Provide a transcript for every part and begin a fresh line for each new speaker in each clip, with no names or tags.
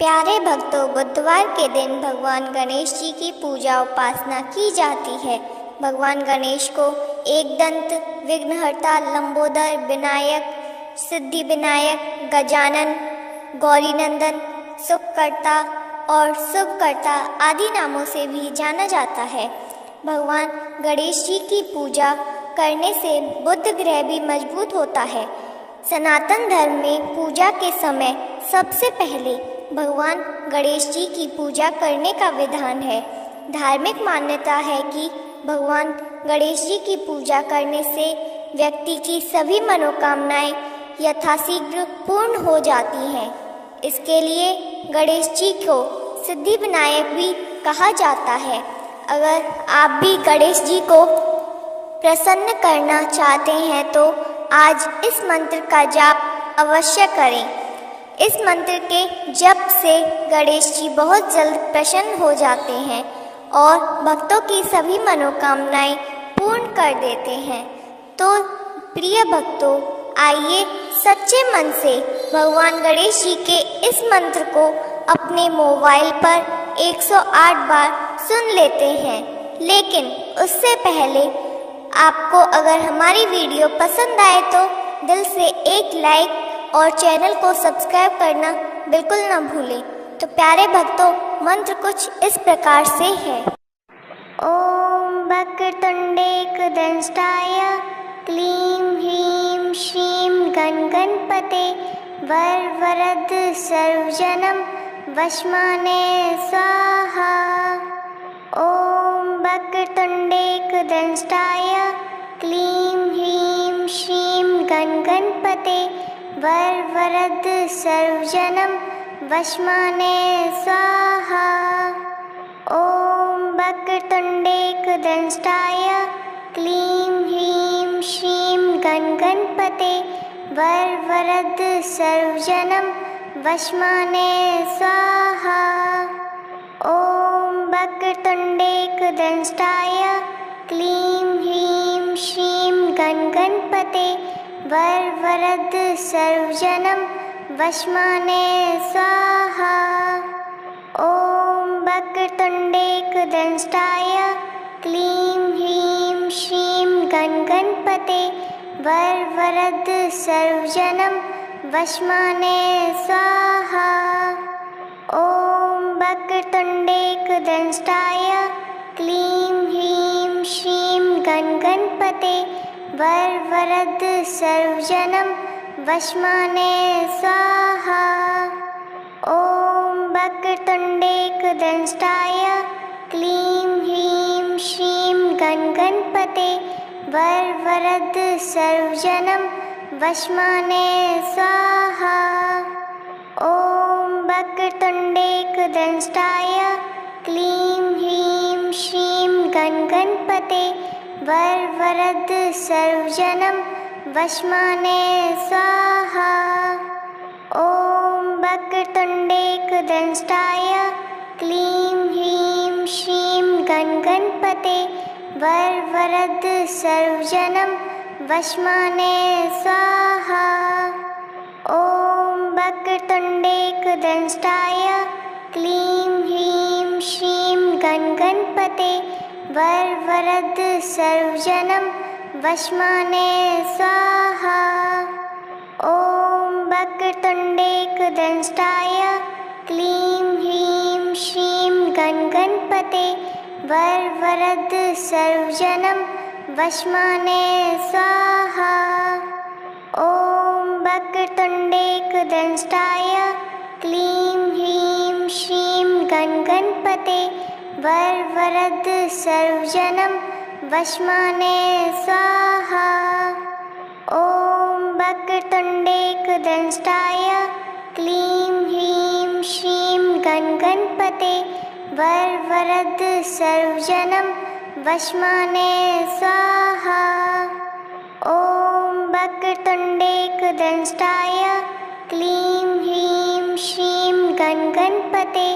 प्यारे भक्तों, बुधवार के दिन भगवान गणेश जी की पूजा उपासना की जाती है। भगवान गणेश को एकदंत, विघ्नहर्ता, लंबोदर, विनायक, सिद्धि विनायक, गजानन, गौरीनंदन, सुखकर्ता और शुभकर्ता आदि नामों से भी जाना जाता है। भगवान गणेश जी की पूजा करने से बुध ग्रह भी मजबूत होता है। सनातन धर्म में पूजा के समय सबसे पहले भगवान गणेश जी की पूजा करने का विधान है। धार्मिक मान्यता है कि भगवान गणेश जी की पूजा करने से व्यक्ति की सभी मनोकामनाएं यथाशीघ्र पूर्ण हो जाती हैं। इसके लिए गणेश जी को सिद्धि विनायक भी कहा जाता है। अगर आप भी गणेश जी को प्रसन्न करना चाहते हैं तो आज इस मंत्र का जाप अवश्य करें। इस मंत्र के जप से गणेश जी बहुत जल्द प्रसन्न हो जाते हैं और भक्तों की सभी मनोकामनाएं पूर्ण कर देते हैं। तो प्रिय भक्तों, आइए सच्चे मन से भगवान गणेश जी के इस मंत्र को अपने मोबाइल पर 108 बार सुन लेते हैं। लेकिन उससे पहले आपको अगर हमारी वीडियो पसंद आए तो दिल से एक लाइक और चैनल को सब्सक्राइब करना बिल्कुल न भूलें। तो प्यारे भक्तों, मंत्र कुछ इस प्रकार से है। ओम वक्रतुंडेकदंष्टाय क्लीं ह्रीं श्रीं गणगणपते वरवरद सर्वजनं वशमाने स्वाहा। ओम वक्रतुंडेकदंष्टाय क्लीं ह्रीं श्रीं गणगणपते वरवरद सर्वजनं वशमाने स्वाहा। ओम वक्रतुंडेकदंष्टाय क्लीं ह्रीं श्रीं गणगणपते वरवरद सर्वजनं वशमाने स्वाहा। ओम वक्रतुंडेकदंष्टाय क्लीं ह्रीं श्रीं गणगणपते वरवरद सर्वजनं वशमाने स्वाहा। ओम वक्रतुंडेकदंष्टाय क्लीं ह्रीं श्रीं गणगणपते वरवरद सर्वजनं वशमाने स्वाहा। ओम वक्रतुंडेकदंष्टाय क्लीं ह्रीं श्रीं गणगणपते वरवरद सर्वजनं वशमाने स्वाहा। ओम वक्रतुंडेकदंष्टाय क्लीं ह्रीं श्रीं गणगणपते वरवरद सर्वजनं वशमाने स्वाहा। ओम वक्रतुंडेकदंष्टाय क्लीं ह्रीं श्रीं गणगणपते वरवरद सर्वजनं वशमाने स्वाहा। ओम वक्रतुंडेकदंष्टाय क्लीं ह्रीं श्रीं गणगणपते वरवरद सर्वजनं वशमाने स्वाहा। ओम वक्रतुंडेकदंष्टाय क्लीं ह्रीं श्रीं गणगणपते वरवरद सर्वजनं वशमाने स्वाहा। ओम वक्रतुंडेकदंष्टाय क्लीं ह्रीं श्रीं गणगणपते वरवरद सर्वजनं वशमाने स्वाहा। ओम वक्रतुंडेकदंष्टाय क्लीं ह्रीं श्रीं गणगणपते वरवरद सर्वजनं वशमाने स्वाहा। ओम वक्रतुंडेकदंष्टाय क्लीं ह्रीं श्रीं गणगणपते वरवरद सर्वजनं वशमाने स्वाहा। ओम वक्रतुंडेकदंष्टाय क्लीं ह्रीं श्रीं गणगणपते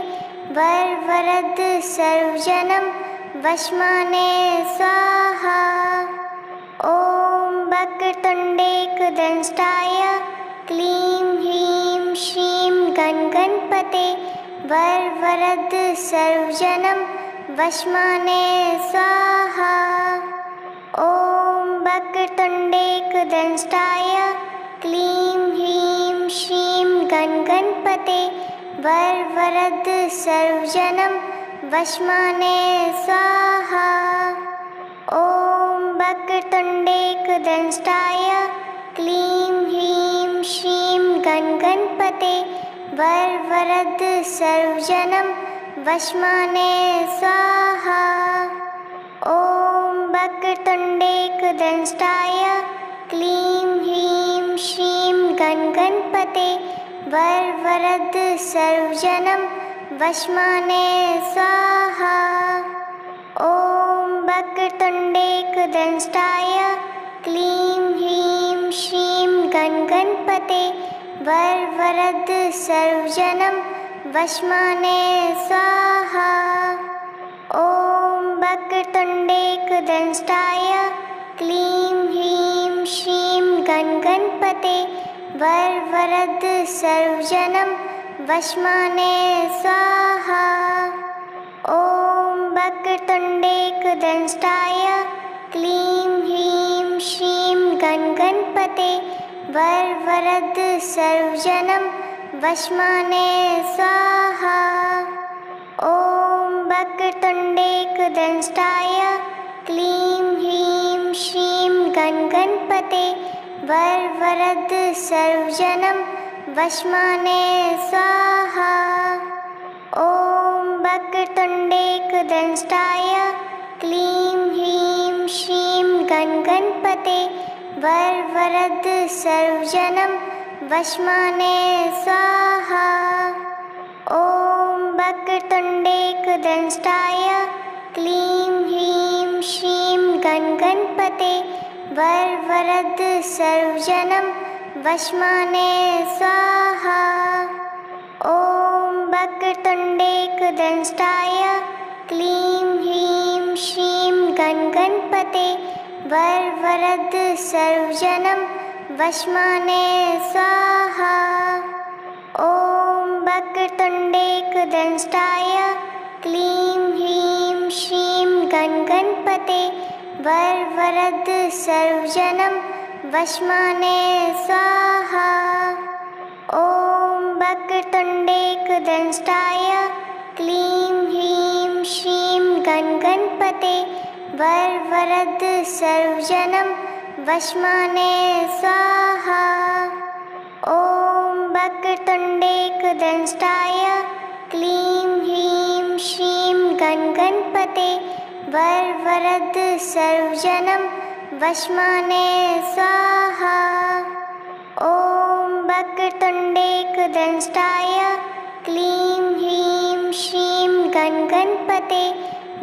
वरवरद सर्वजनं वशमाने स्वाहा। ओम वक्रतुंडेकदंष्टाय क्लीं ह्रीं श्रीं गणगणपते गणपते वरवरद सर्वजनं वशमाने स्वाहा। ॐ वक्रतुण्डेकदंष्टाय क्लीं ह्रीं श्रीं गणपते वरवरद सर्वजनं वशमाने स्वाहा। ॐ वक्रतुण्डेकदंष्टाय क्लीं ह्रीं श्रीं गणपते वरवरद सर्वजनं वशमाने स्वाहा। ॐ वक्रतुण्डेकदंष्टाय क्लीं ह्रीं श्रीं गणपते वरवरद सर्वजनं वशमाने स्वाहा। ॐ वक्रतुण्डेकदंष्टाय क्लीं ह्रीं श्रीं गणपते वरवरद सर्वजनं वशमाने स्वाहा। ॐ वक्रतुण्डेकदंष्टाय क्लीं ह्रीं श्रीं गणपते वरवरद सर्वजनं वशमाने स्वाहा। ॐ वक्रतुण्डेकदंष्टाय क्लीं ह्रीं श्रीं गणपते वरवरद सर्वजनं वशमाने स्वाहा। ॐ वक्रतुण्डेकदंष्टाय क्लीं ह्रीं श्रीं गणपते वरवरद सर्वजनं वशमाने स्वाहा। ॐ वक्रतुण्डेकदंष्टाय क्लीं ह्रीं श्रीं गणपते वरवरद सर्वजनं वशमाने स्वाहा। ॐ वक्रतुण्डेकदंष्टाय क्लीं ह्रीं श्रीं गणपते वरवरद सर्वजनं वशमाने स्वाहा। ॐ वक्रतुण्डेकदंष्टाय क्लीं ह्रीं श्रीं गणपते वरवरद सर्वजनं वशमाने स्वाहा। ॐ वक्रतुण्डेकदंष्टाय क्लीं ह्रीं श्रीं गणपते वरवरद सर्वजनं वशमाने स्वाहा। ॐ वक्रतुण्डेकदंष्टाय क्लीं ह्रीं श्रीं गणपते वरवरद सर्वजनं वशमाने स्वाहा। ॐ वक्रतुण्डेकदंष्टाय क्लीं ह्रीं श्रीं गणपते वरवरद सर्वजनं वशमाने स्वाहा। ॐ वक्रतुण्डेकदंष्टाय क्लीं ह्रीं श्रीं गणपते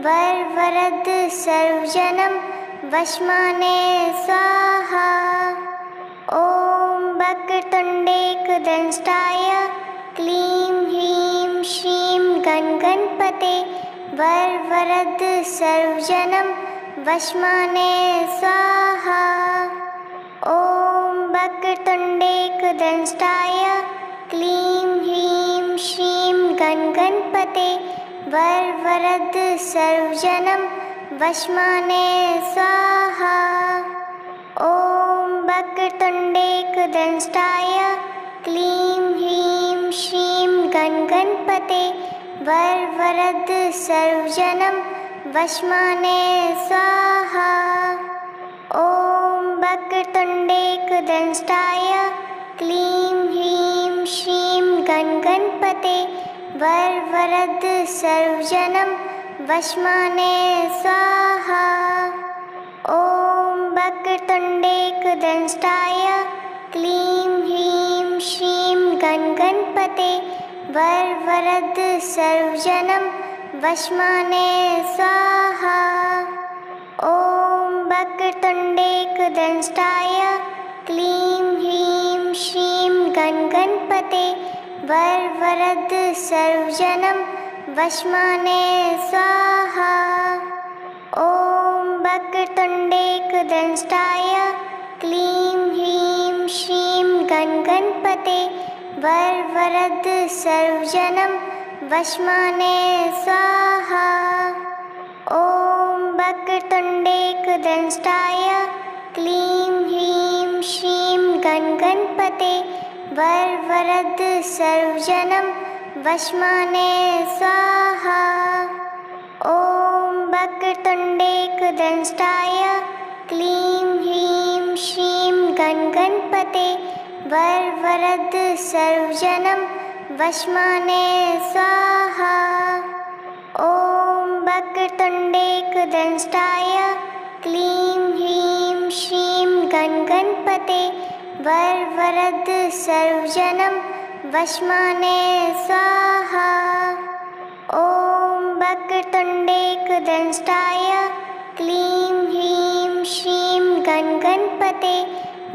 वरवरद सर्वजनं वशमाने स्वाहा। ॐ वक्रतुण्डेकदंष्टाय क्लीं ह्रीं श्रीं गणपते वरवरद सर्वजनं वशमाने स्वाहा। ॐ वक्रतुण्डेकदंष्टाय क्लीं ह्रीं श्रीं गणपते वरवरद सर्वजनं वशमाने स्वाहा। ॐ वक्रतुण्डेकदंष्टाय क्लीं ह्रीं श्रीं गणपते वरवरद सर्वजनं वशमाने स्वाहा। ॐ वक्रतुण्डेकदंष्टाय क्लीं ह्रीं श्रीं गणपते वरवरद सर्वजनं वशमाने स्वाहा। ॐ वक्रतुण्डेकदंष्टाय क्लीं ह्रीं श्रीं गणपते वरवरद सर्वजनं वशमाने स्वाहा। ॐ वक्रतुण्डेकदंष्टाय क्लीं ह्रीं श्रीं गणपते वरवरद सर्वजनं वशमाने स्वाहा। ॐ वक्रतुण्डेकदंष्टाय क्लीं ह्रीं श्रीं गणपते वरवरद सर्वजनं वशमाने स्वाहा। ॐ वक्रतुण्डेकदंष्टाय क्लीं ह्रीं श्रीं गणगणपते वरवरद सर्वजनं वशमाने स्वाहा। ॐ वक्रतुण्डेकदंष्टाय क्लीं ह्रीं श्रीं गणगणपते वरवरद सर्वजनं वशमाने स्वाहा। ॐ वक्रतुण्डेकदंष्टाय क्लीं ह्रीं श्रीं गणगणपते वरवरद सर्वजनं वशमाने स्वाहा। ॐ वक्रतुण्डेकदंष्टाय क्लीं ह्रीं श्रीं गणगणपते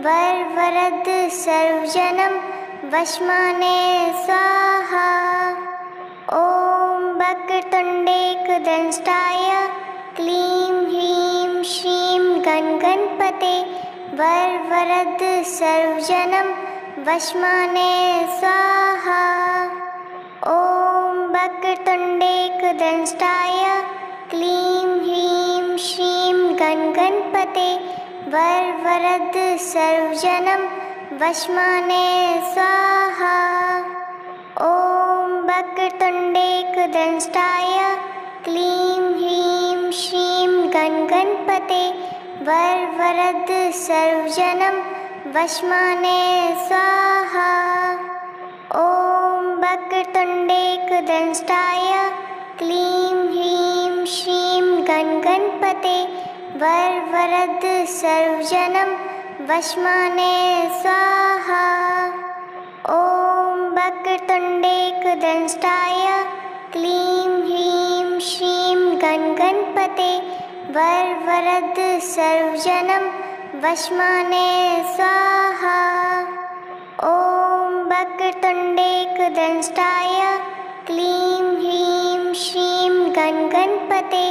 वरवरद सर्वजनं वशमाने स्वाहा। ॐ वक्रतुण्डेकदंष्टाय क्लीं ह्रीं श्रीं गणगणपते वरवरद सर्वजनं वशमाने स्वाहा। ॐ वक्रतुण्डेकदंष्टाय क्लीं ह्रीं श्रीं गणगणपते वरवरद सर्वजनं वशमाने स्वाहा। ॐ वक्रतुण्डेकदंष्टाय क्लीं ह्रीं श्रीं गणगणपते वरवरद सर्वजनं वशमाने स्वाहा। ॐ वक्रतुण्डेकदंष्टाय क्लीं ह्रीं श्रीं गणगणपते वरवरद सर्वजनं वशमाने स्वाहा। ॐ वक्रतुण्डेकदंष्टाय क्लीं ह्रीं श्रीं गणगणपते वरवरद सर्वजनं वशमाने स्वाहा। ॐ वक्रतुण्डेकदंष्टाय क्लीं ह्रीं श्रीं गणगणपते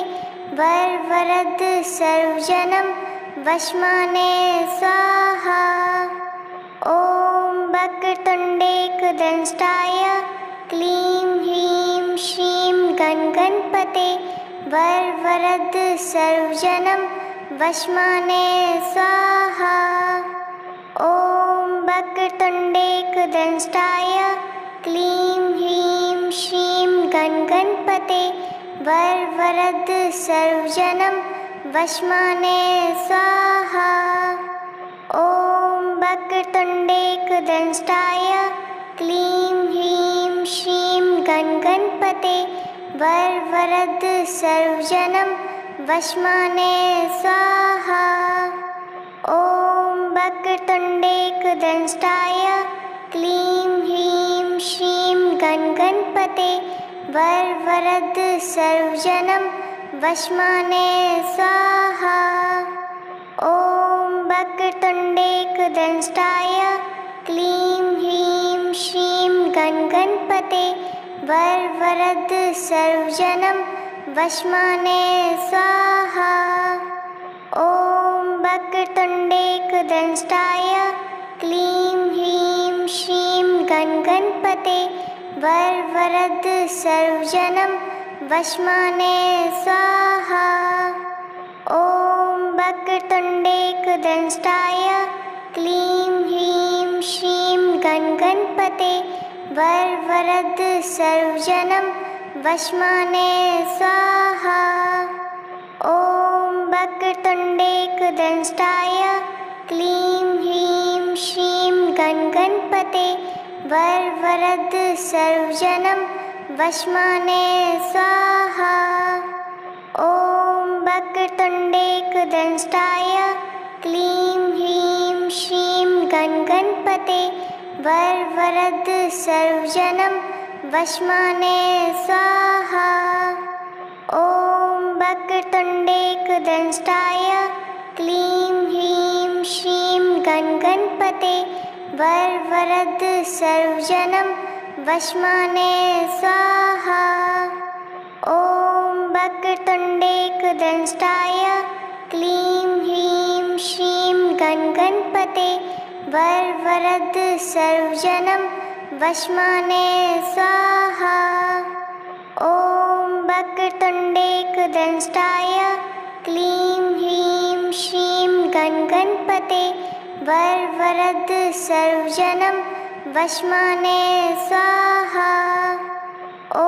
वरवरद सर्वजनं वशमाने स्वाहा। ॐ वक्रतुण्डेकदंष्टाय क्लीं ह्रीं श्रीं गणगणपते वरवरद सर्वजनं वशमाने स्वाहा। ॐ वक्रतुण्डेकदंष्टाय क्लीं ह्रीं श्रीं गणगणपते वरवरद सर्वजनं वशमाने स्वाहा। ॐ वक्रतुण्डेकदंष्टाय क्लीं ह्रीं श्रीं गणगणपते वरवरद सर्वजनं वशमाने स्वाहा। ॐ वक्रतुण्डेकदंष्टाय क्लीं ह्रीं श्रीं गणगणपते वरवरद सर्वजनं वशमाने स्वाहा। ॐ वक्रतुण्डेकदंष्टाय क्लीं ह्रीं श्रीं गणगणपते वरवरद सर्वजनं वशमाने स्वाहा। ॐ वक्रतुण्डेकदंष्टाय क्लीं ह्रीं श्रीं गणगणपते वरवरद सर्वजनं वशमाने स्वाहा। ॐ वक्रतुण्डेकदंष्टाय क्लीं ह्रीं श्रीं गणगणपते वरवरद सर्वजनं वशमाने स्वाहा। ॐ वक्रतुण्डेकदंष्टाय क्लीं ह्रीं श्रीं गणगणपते वरवरद सर्वजनं वशमाने स्वाहा। ॐ वक्रतुण्डेकदंष्टाय क्लीं ह्रीं श्रीं गणगणपते वरवरद सर्वजनं वशमाने स्वाहा। ॐ वक्रतुण्डेकदंष्टाय क्लीं ह्रीं श्रीं गणगणपते वरवरद सर्वजनं वशमाने स्वाहा। ॐ वक्रतुण्डेकदंष्टाय क्लीं ह्रीं श्रीं गणगणपते वरवरद सर्वजनं वशमाने स्वाहा। वरवरद सर्वजनं वशमाने स्वाहा। ॐ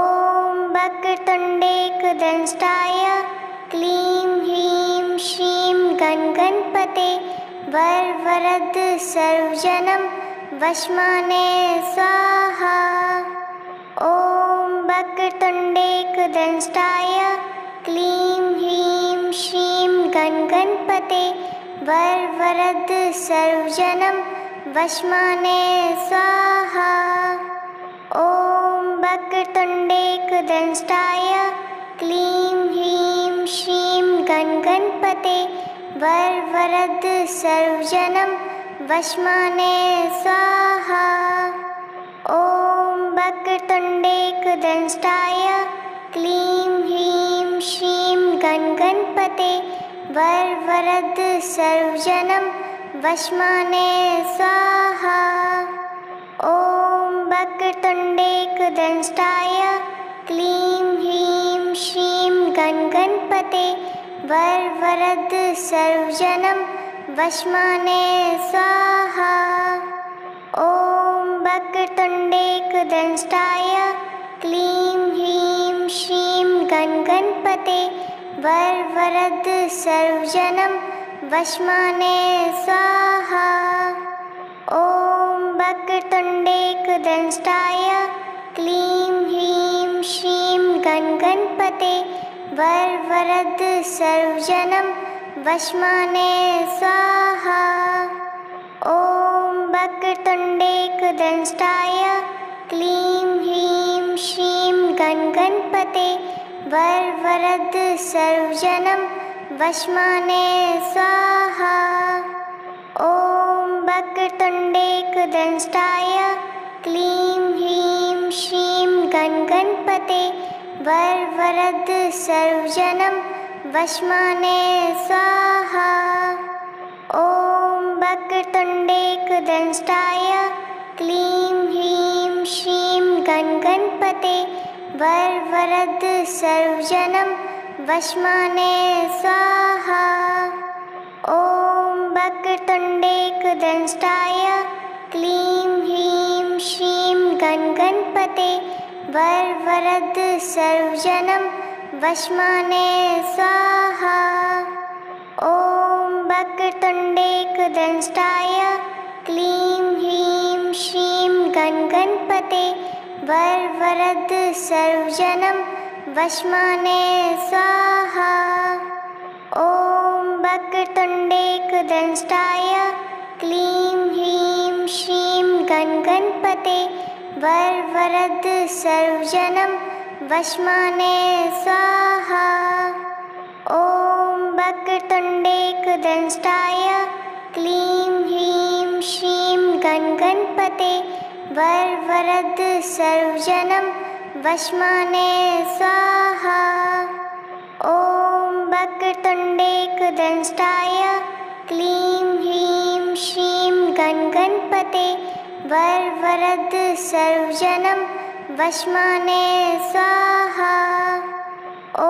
वक्रतुण्डेकदंष्टाय क्लीं ह्रीं श्रीं गणगणपते वरवरद सर्वजनं वशमाने स्वाहा। ॐ वक्रतुण्डेकदंष्टाय क्लीं ह्रीं श्रीं गणगणपते वरवरद सर्वजनं वशमाने स्वाहा। ॐ वक्रतुण्डेकदंष्टाय क्लीं ह्रीं श्रीं गणगणपते वरवरद सर्वजनं वशमाने स्वाहा। ॐ वक्रतुण्डेकदंष्टाय क्लीं ह्रीं श्रीं गणगणपते वरवरद सर्वजनं वशमाने स्वाहा। ॐ वक्रतुण्डेकदंष्टाय क्लीं ह्रीं श्रीं गणगणपते वरवरद सर्वजनं वशमाने स्वाहा। ॐ वक्रतुण्डेकदंष्टाय क्लीं ह्रीं श्रीं गणगणपते वरवरद सर्वजनं वशमाने स्वाहा। ॐ वक्रतुण्डेकदंष्टाय क्लीं ह्रीं श्रीं गणगणपते वरवरद सर्वजनं वशमाने स्वाहा। ॐ वक्रतुण्डेकदंष्टाय क्लीं ह्रीं श्रीं गणगणपते वरवरद सर्वजनं वशमाने स्वाहा। ॐ वक्रतुण्डेकदंष्टाय क्लीं ह्रीं श्रीं गणगणपते वरवरद सर्वजनं वशमाने स्वाहा। ॐ वक्रतुण्डेकदंष्टाय क्लीं ह्रीं श्रीं गणगणपते वरवरद सर्वजनं वशमाने स्वाहा। ॐ वक्रतुण्डेकदंष्टाय क्लीं ह्रीं श्रीं गणगणपते वरवरद सर्वजनं वशमाने स्वाहा। ॐ वक्रतुण्डेकदंष्टाय क्लीं ह्रीं श्रीं गणगणपते वरवरद सर्वजनं वशमाने स्वाहा। ॐ वक्रतुण्डेकदंष्टाय क्लीं ह्रीं श्रीं गणगणपते वरवरद सर्वजनं वशमाने स्वाहा। ॐ वक्रतुण्डेकदंष्टाय क्लीं ह्रीं श्रीं गणगणपते वरवरद सर्वजनं वशमाने स्वाहा। ॐ वक्रतुण्डेकदंष्टाय क्लीं ह्रीं श्रीं गणगणपते वरवरद सर्वजनं वशमाने स्वाहा। ॐ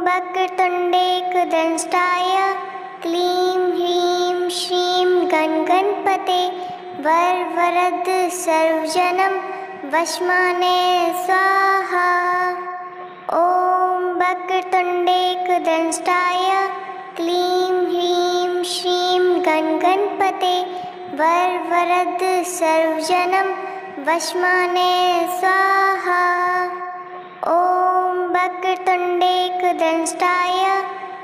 वक्रतुण्डेकदंष्टाय क्लीं ह्रीं श्रीं गणगणपते वरवरद सर्वजनं वशमाने स्वाहा। ॐ वक्रतुण्डेकदंष्टाय क्लीं ह्रीं श्रीं गणगणपते वरवरद सर्वजनं वशमाने स्वाहा। ॐ वक्रतुण्डेकदंष्टाय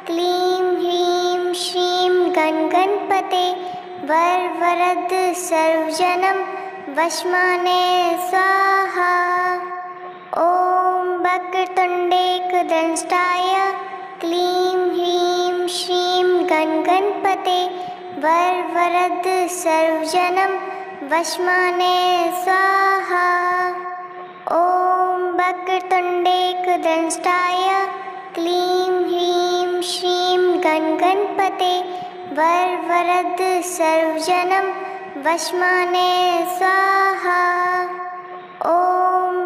क्लीं ह्रीं श्रीं गणगणपते वरवरद सर्वजनं वशमाने स्वाहा। ॐ वक्रतुण्डेकदंष्टाय क्लीं ह्रीं श्रीं गणगणपते वरवरद सर्वजनं वशमाने स्वाहा। ॐ वक्रतुण्डेकदंष्टाय क्लीं ह्रीं श्रीं गणगणपते वरवरद सर्वजनं वशमाने स्वाहा। ॐ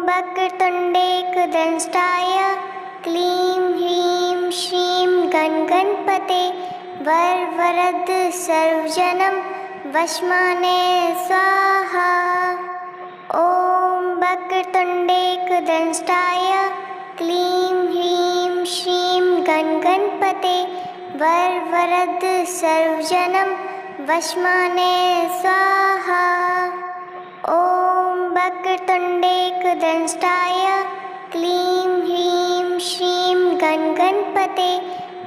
वक्रतुण्डेकदंष्टाय क्लीं ह्रीं श्रीं गणगणपते वरवरद सर्वजनं वश्माने स्वाहा। ॐ वक्रतुण्डेकदंष्टाय क्लीं ह्रीं श्रीं गणगणपते वरवरद सर्वजनं वश्माने स्वाहा। ॐ वक्रतुण्डेकदंष्टाय क्लीं ह्रीं श्रीं गणगणपते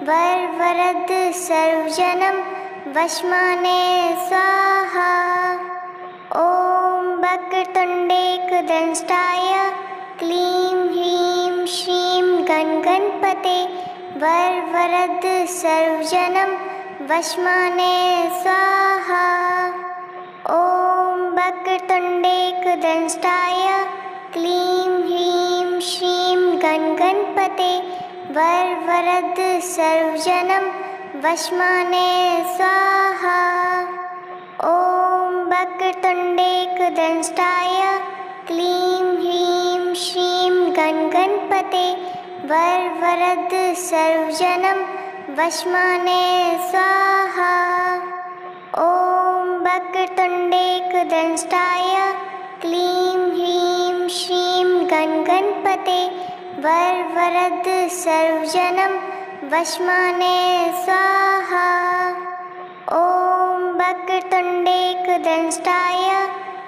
वरवरद सर्वजनं वश्माने स्वाहा। ॐ वक्रतुण्डेकदंष्टाय क्लीं ह्रीं श्रीं गणगणपते वरवरद सर्वजनं वश्माने स्वाहा। ॐ वक्रतुण्डेकदंष्टाय क्लीं ह्रीं श्रीं गणगणपते वरवरद सर्वजनं वश्माने स्वाहा। ॐ वक्रतुण्डेकदंष्टाय क्लीं ह्रीं श्रीं गणगणपते वरवरद सर्वजनं वश्माने स्वाहा। ॐ वक्रतुण्डेकदंष्टाय क्लीं ह्रीं श्रीं गणगणपते वरवरद सर्वजनं वश्माने स्वाहा। ॐ वक्रतुण्डेकदंष्टाय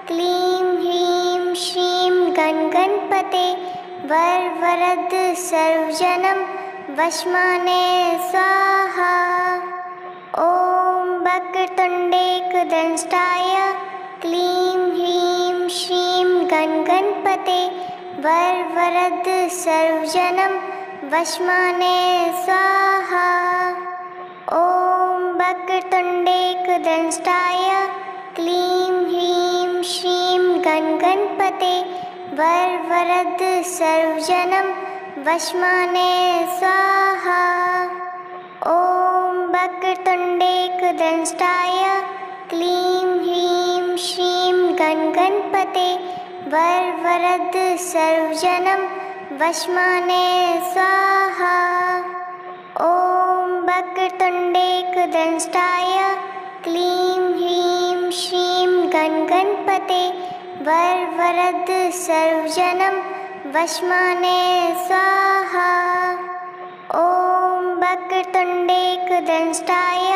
क्लीं ह्रीं श्रीं गणगणपते वरवरद सर्वजनं वश्माने स्वाहा। ॐ वक्रतुण्डेकदंष्टाय क्लीं ह्रीं श्रीं गणगणपते वरवरद सर्वजनं वश्माने स्वाहा। ॐ वक्रतुण्डेकदंष्टाय क्लीं ह्रीं श्रीं गणगणपते वरवरद सर्वजनं वश्माने स्वाहा। ॐ वक्रतुण्डेकदंष्टाय क्लीं ह्रीं श्रीं गणगणपते वरवरद सर्वजनं वश्माने स्वाहा। ॐ वक्रतुण्डेकदंष्टाय क्लीं ह्रीं श्रीं गणगणपते वरवरद सर्वजनं वश्माने स्वाहा। ॐ वक्रतुण्डेकदंष्टाय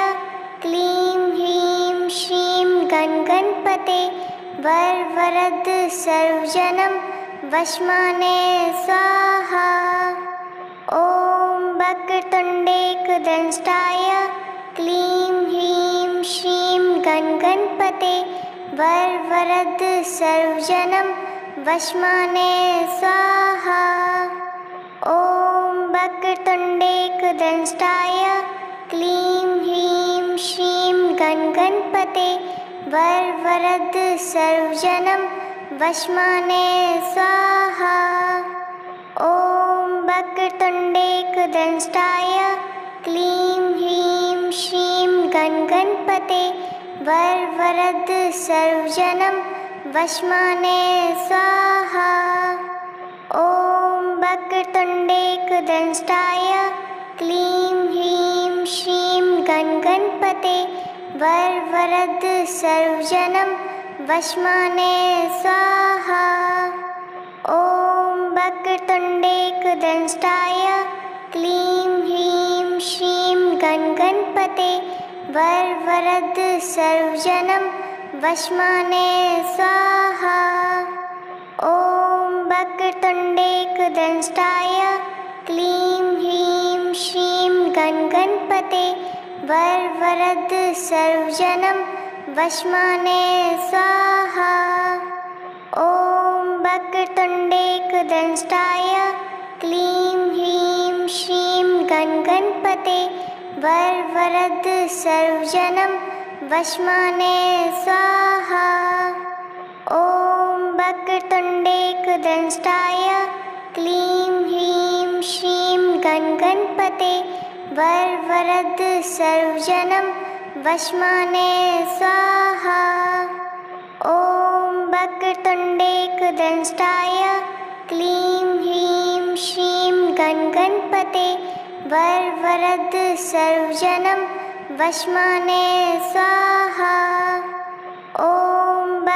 क्लीं ह्रीं श्रीं गणगणपते वरवरद सर्वजनं वश्माने स्वाहा। ॐ वक्रतुण्डेकदंष्टाय क्लीं ह्रीं श्रीं गणगणपते वरवरद सर्वजनं वश्माने स्वाहा। ॐ वक्रतुण्डेकदंष्टाय क्लीं ह्रीं श्रीं गणगणपते वरवरद सर्वजनं वश्माने स्वाहा। ॐ वक्रतुण्डेकदंष्टाय क्लीं ह्रीं श्रीं गणगणपते वरवरद सर्वजनं वश्माने स्वाहा। ॐ वक्रतुण्डेकदंष्टाय क्लीं ह्रीं श्रीं गणगणपते वरवरद सर्वजनं वश्माने स्वाहा। ॐ वक्रतुण्डेकदंष्टाय क्लीं ह्रीं श्रीं गणगणपते वरवरद सर्वजनं वश्माने स्वाहा। ॐ वक्रतुण्डेकदंष्टाय क्लीं ह्रीं श्रीं गणगणपते वरवरद सर्वजनं वश्माने स्वाहा। ॐ वक्रतुण्डेकदंष्टाय क्लीं ह्रीं श्रीं गणगणपते वरवरद सर्वजनं वश्माने स्वाहा। ॐ वक्रतुण्डेकदंष्टाय क्लीं ह्रीं श्रीं गणगणपते वरवरद सर्वजनं वश्माने स्वाहा। ॐ वक्रतुण्डेकदंष्टाय क्लीं ह्रीं श्रीं गणगणपते वरवरद सर्वजनं वश्माने स्वाहा।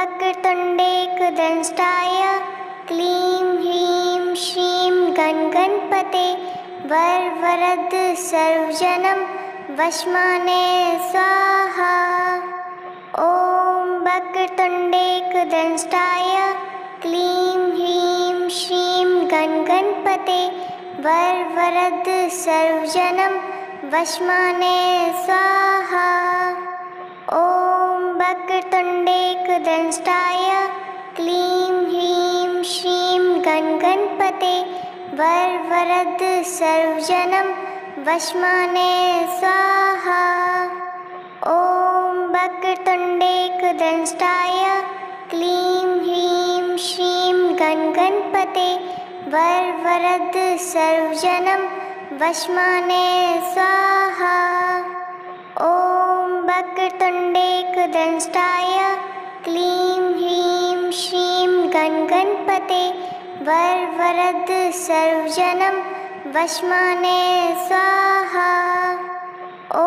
वक्रतुण्डेकदंष्टाय क्लीं ह्रीं श्रीं गणगणपते वरवरद सर्वजनं वशमाने स्वाहा। ॐ वक्रतुण्डेकदंष्टाय क्लीं ह्रीं श्रीं गणगणपते वरवरद सर्वजनं वशमाने स्वाहा। ॐ वक्रतुण्डेकदंष्टाय क्लीं ह्रीं श्रीं गणगणपते वरवरद सर्वजनं वशमाने स्वाहा। ॐ वक्रतुण्डेकदंष्टाय क्लीं ह्रीं श्रीं गणगणपते वरवरद सर्वजनं वशमाने स्वाहा। ॐ वक्रतुण्डेकदंष्टाय क्लीं ह्रीं श्रीं गणगणपते वरवरद सर्वजनं वशमाने स्वाहा। ॐ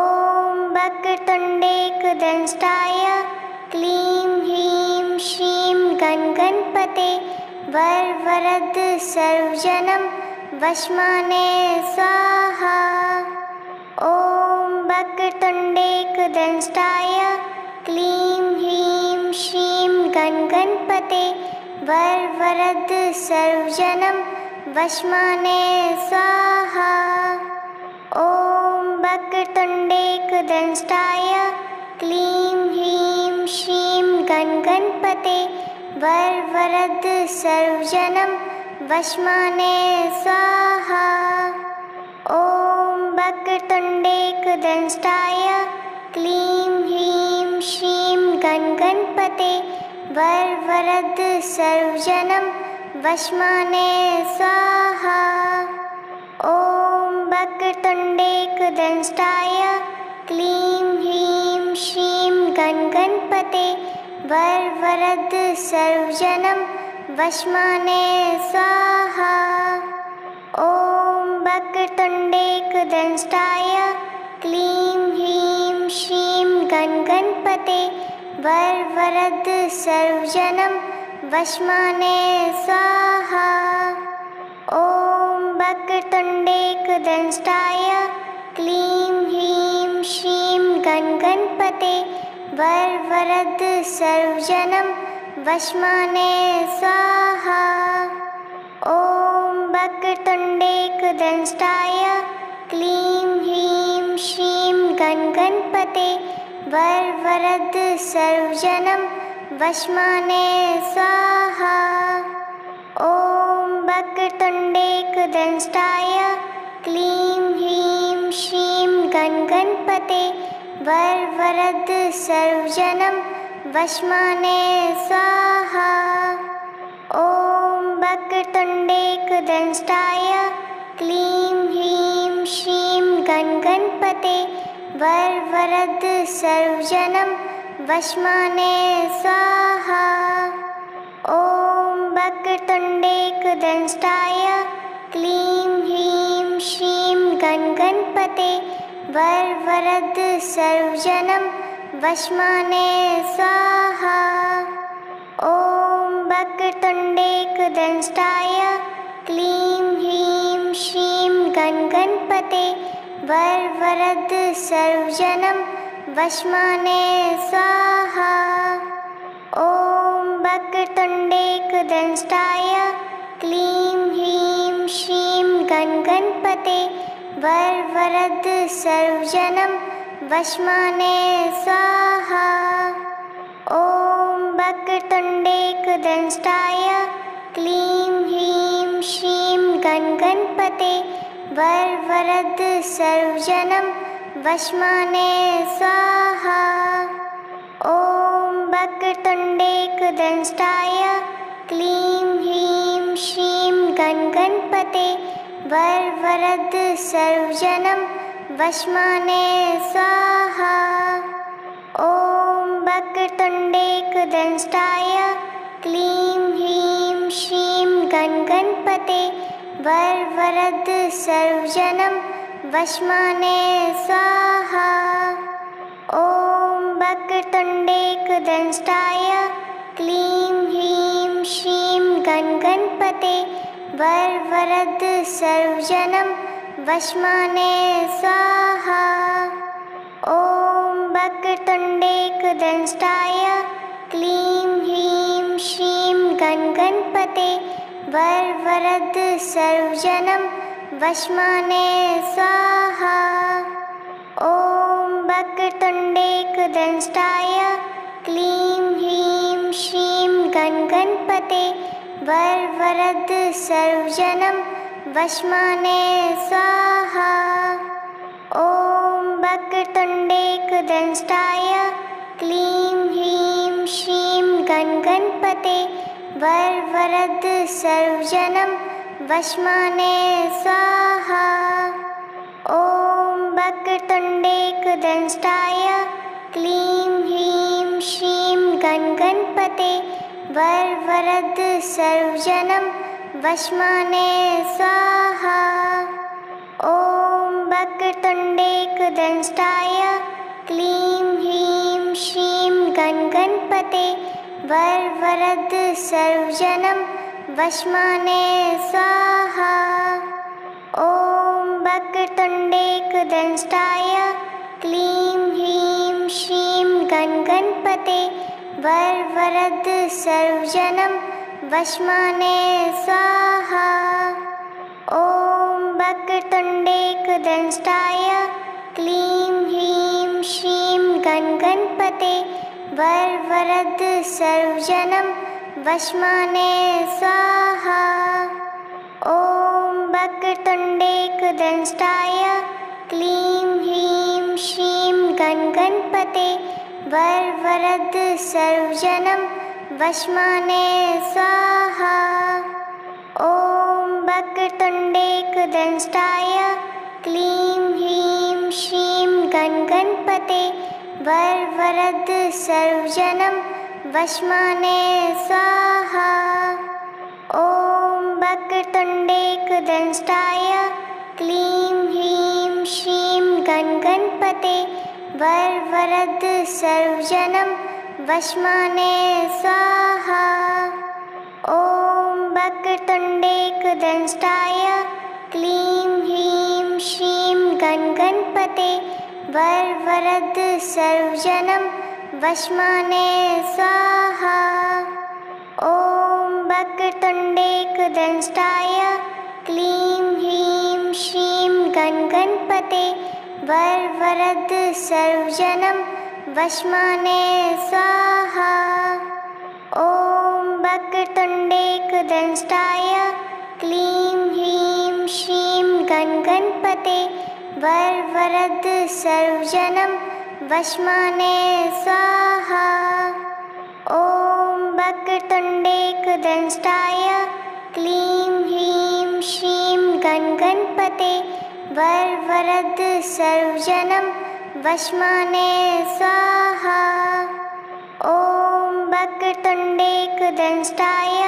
वक्रतुण्डेकदंष्टाय क्लीं ह्रीं श्रीं गणगणपते वरवरद सर्वजनं वशमाने स्वाहा। ॐ वक्रतुण्डेकदंष्टाय क्लीं ह्रीं श्रीं गणगणपते वरवरद सर्वजनं वशमाने स्वाहा। ॐ वक्रतुण्डेकदंष्टाय क्लीं ह्रीं श्रीं गणगणपते वरवरद सर्वजनं वशमाने स्वाहा। ॐ वक्रतुण्डेकदंष्टाय क्लीं ह्रीं श्रीं गणगणपते वरवरद सर्वजनं वशमाने स्वाहा। ॐ वक्रतुण्डेकदंष्टाय क्लीं ह्रीं श्रीं गणगणपते वरवरद सर्वजनं वशमाने स्वाहा। ॐ वक्रतुण्डेकदंष्टाय क्लीं ह्रीं श्रीं गणगणपते वरवरद सर्वजनं वशमाने स्वाहा। ॐ वक्रतुण्डेकदंष्टाय क्लीं ह्रीं श्रीं गणगणपते वरवरद सर्वजनं वशमाने स्वाहा। ॐ वक्रतुण्डेकदंष्टाय क्लीं ह्रीं श्रीं गणगणपते वरवरद सर्वजनं वशमाने स्वाहा। ॐ वक्रतुण्डेकदंष्टाय क्लीं ह्रीं श्रीं गणगणपते वरवरद सर्वजनं वशमाने स्वाहा। ॐ वक्रतुण्डेकदंष्टाय क्लीं ह्रीं श्रीं गणगणपते वरवरद सर्वजनं वशमाने स्वाहा। ॐ वक्रतुण्डेकदंष्टाय क्लीं ह्रीं श्रीं गणगणपते वरवरद सर्वजनं वशमाने स्वाहा। ॐ वक्रतुण्डेकदंष्टाय क्लीं ह्रीं श्रीं गणगणपते वरवरद सर्वजनं वशमाने स्वाहा। ॐ वक्रतुण्डेकदंष्टाय क्लीं ह्रीं श्रीं गणगणपते वरवरद सर्वजनं वशमाने स्वाहा। ॐ वक्रतुण्डेकदंष्टाय क्लीं ह्रीं श्रीं गणगणपते वरवरद सर्वजनं वशमाने स्वाहा। ॐ वक्रतुण्डेकदंष्टाय क्लीं ह्रीं श्रीं गणगणपते वरवरद सर्वजनं वशमाने स्वाहा। ॐ वक्रतुण्डेकदंष्टाय क्लीं ह्रीं श्रीं गणगणपते वरवरद सर्वजनं वशमाने स्वाहा। ॐ वक्रतुण्डेकदंष्टाय क्लीं ह्रीं श्रीं गणगणपते वरवरद सर्वजनं वशमाने स्वाहा। ॐ वक्रतुण्डेकदंष्टाय क्लीं ह्रीं श्रीं गणगणपते वरवरद सर्वजनं वशमाने स्वाहा। ॐ वक्रतुण्डेकदंष्टाय क्लीं ह्रीं श्रीं गणगणपते वरवरद सर्वजनं वशमाने स्वाहा। ॐ वक्रतुण्डेकदंष्टाय क्लीं ह्रीं श्रीं गणगणपते वरवरद सर्वजनं वशमाने स्वाहा। ॐ वक्रतुण्डेकदंष्टाय क्लीं ह्रीं श्रीं गणगणपते वरवरद सर्वजनं वशमाने स्वाहा। ॐ वक्रतुण्डेकदंष्टाय क्लीं ह्रीं श्रीं गणगणपते वरवरद सर्वजनं वशमाने स्वाहा। ॐ वक्रतुण्डेकदंष्टाय क्लीं ह्रीं श्रीं गणगणपते वरवरद सर्वजनं वशमाने स्वाहा। ॐ वक्रतुण्डेकदंष्टाय क्लीं ह्रीं श्रीं गणगणपते वरवरद सर्वजनं वशमाने स्वाहा। ॐ वक्रतुण्डेकदंष्टाय क्लीं ह्रीं श्रीं गणगणपते वरवरद सर्वजनं वशमाने स्वाहा। ॐ वक्रतुण्डेकदंष्टाय क्लीं ह्रीं श्रीं गणगणपते वरवरद सर्वजनं वशमाने स्वाहा। ॐ वक्रतुण्डेकदंष्टाय क्लीं ह्रीं श्रीं गणगणपते वरवरद सर्वजनं वशमाने स्वाहा। ॐ वक्रतुण्डेकदंष्टाय क्लीं ह्रीं श्रीं गणगणपते वरवरद सर्वजनं वशमाने स्वाहा। ॐ वक्रतुण्डेकदंष्टाय क्लीं ह्रीं श्रीं गणगणपते वरवरद सर्वजनं वशमाने स्वाहा। ॐ वक्रतुण्डेकदंष्टाय क्लीं ह्रीं श्रीं गणगणपते वरवरद सर्वजनं वशमाने स्वाहा। ॐ वक्रतुण्डेकदंष्टाय क्लीं ह्रीं श्रीं गणगणपते वरवरद सर्वजनं वशमाने स्वाहा। ॐ वक्रतुण्डेकदंष्टाय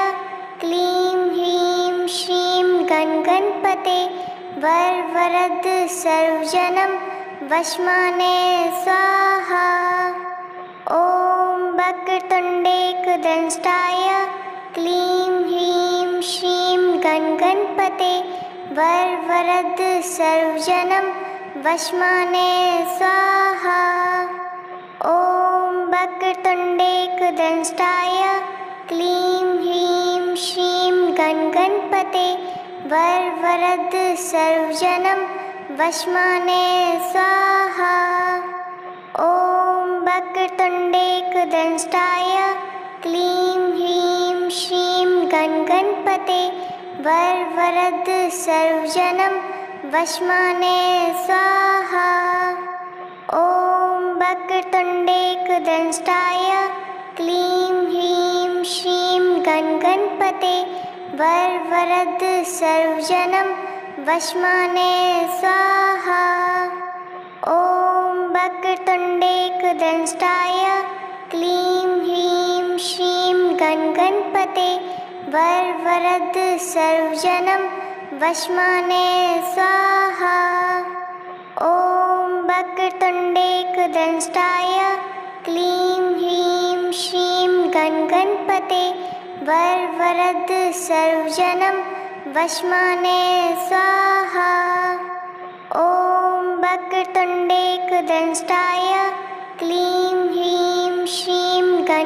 क्लीं ह्रीं श्रीं गणगणपते वरवरद सर्वजनं वशमाने स्वाहा। ॐ वक्रतुण्डेकदंष्टाय क्लीं ह्रीं श्रीं गणगणपते वरवरद सर्वजनं वशमाने स्वाहा। ॐ वक्रतुण्डेकदंष्टाय क्लीं ह्रीं श्रीं गणगणपते वरवरद सर्वजनं वशमाने स्वाहा। ॐ वक्रतुण्डेकदंष्टाय क्लीं ह्रीं श्रीं गणगणपते वरवरद सर्वजनं वशमाने स्वाहा। ॐ वक्रतुण्डेकदंष्टाय क्लीं ह्रीं श्रीं गणगणपते वरवरद सर्वजनं वशमाने स्वाहा। ॐ वक्रतुण्डेकदंष्टाय क्लीं ह्रीं श्रीं गणगणपते वरवरद सर्वजनं वशमाने स्वाहा। ॐ वक्रतुण्डेकदंष्टाय क्लीं ह्रीं श्रीं गण गणपते वरवरद सर्वजनं वशमाने स्वाहा। ॐ वक्रतुण्डे एकदंष्टाय क्लीं ह्रीं श्रीं गण